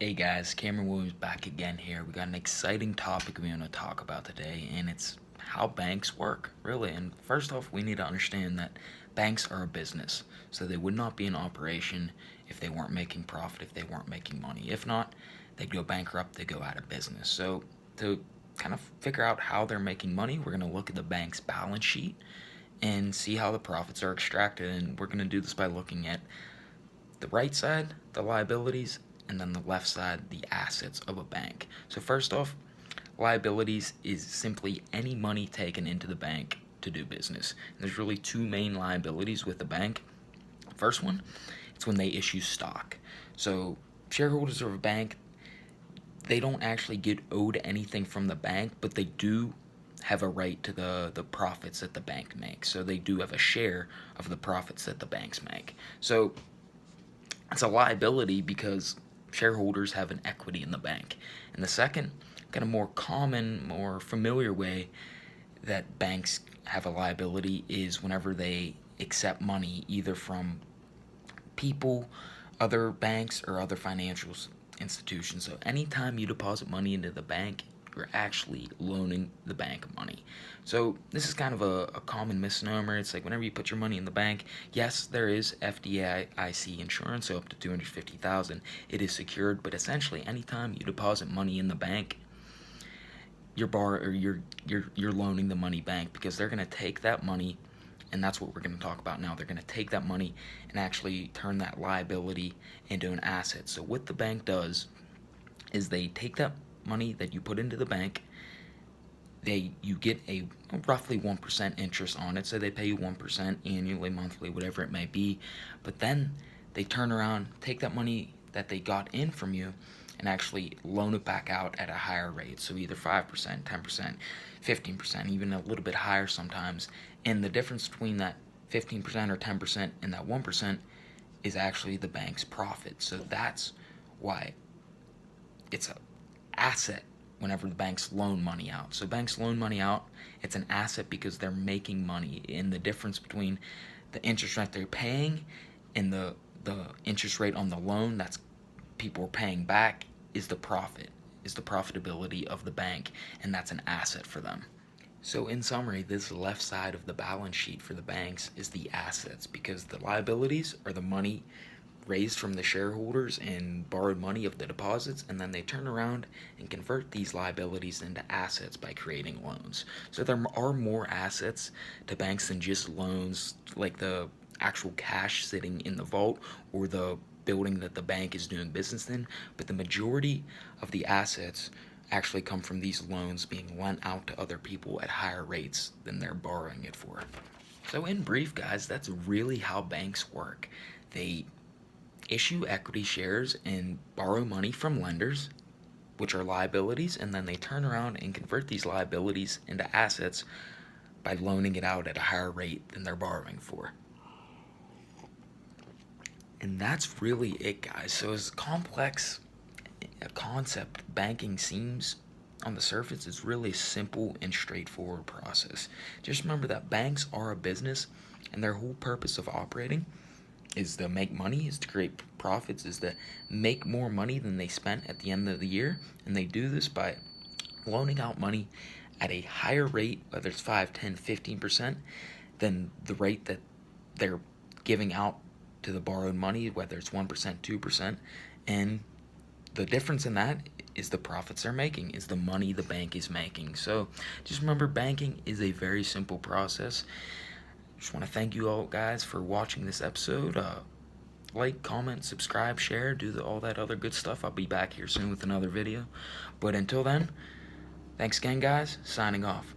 Hey guys, Cameron Williams back again here. We got an exciting topic we want to talk about today, and it's how banks work, really. And first off, we need to understand that banks are a business, so they would not be in operation if they weren't making profit, if they weren't making money. If not, they'd go bankrupt, they go out of business. So to kind of figure out how they're making money, we're going to look at the bank's balance sheet and see how the profits are extracted. And we're going to do this by looking at the right side, the liabilities, and then the left side, the assets of a bank. So first off, liabilities is simply any money taken into the bank to do business. And there's really two main liabilities with the bank. First one, it's when they issue stock. So shareholders of a bank, they don't actually get owed anything from the bank, but they do have a right to the profits that the bank makes. So they do have a share of the profits that the banks make. So it's a liability because shareholders have an equity in the bank. And the second, kind of more common, more familiar way that banks have a liability is whenever they accept money either from people, other banks, or other financial institutions. So anytime you deposit money into the bank, you're actually loaning the bank money. So this is kind of a common misnomer. It's like whenever you put your money in the bank, yes, there is FDIC insurance, so up to $250,000. It is secured, but essentially anytime you deposit money in the bank, you're loaning the money bank, because they're going to take that money, and that's what we're going to talk about now. They're going to take that money and actually turn that liability into an asset. So what the bank does is they take that money that you put into the bank, you get a roughly 1% interest on it, so they pay you 1% annually, monthly, whatever it may be, but then they turn around, take that money that they got in from you, and actually loan it back out at a higher rate, so either 5%, 10%, 15%, even a little bit higher sometimes, and the difference between that 15% or 10% and that 1% is actually the bank's profit. So that's why it's an asset whenever the banks loan money out. So banks loan money out, it's an asset because they're making money. And the difference between the interest rate they're paying and the interest rate on the loan that's people are paying back is the profit, is the profitability of the bank, and that's an asset for them. So in summary, this left side of the balance sheet for the banks is the assets, because the liabilities are the money raised from the shareholders and borrowed money of the deposits, and then they turn around and convert these liabilities into assets by creating loans. So there are more assets to banks than just loans, like the actual cash sitting in the vault or the building that the bank is doing business in, but the majority of the assets actually come from these loans being lent out to other people at higher rates than they're borrowing it for. So in brief, guys, that's really how banks work. They issue equity shares and borrow money from lenders, which are liabilities, and then they turn around and convert these liabilities into assets by loaning it out at a higher rate than they're borrowing for. And that's really it, guys. So as complex a concept banking seems on the surface, it's really a simple and straightforward process. Just remember that banks are a business, and their whole purpose of operating is to make money, is to create profits, is to make more money than they spent at the end of the year. And they do this by loaning out money at a higher rate, whether it's 5, 10, 15%, than the rate that they're giving out to the borrowed money, whether it's 1%, 2%. And the difference in that is the profits they're making, is the money the bank is making. So just remember, banking is a very simple process. Just want to thank you all, guys, for watching this episode. Like, comment, subscribe, share, do all that other good stuff. I'll be back here soon with another video. But until then, thanks again, guys. Signing off.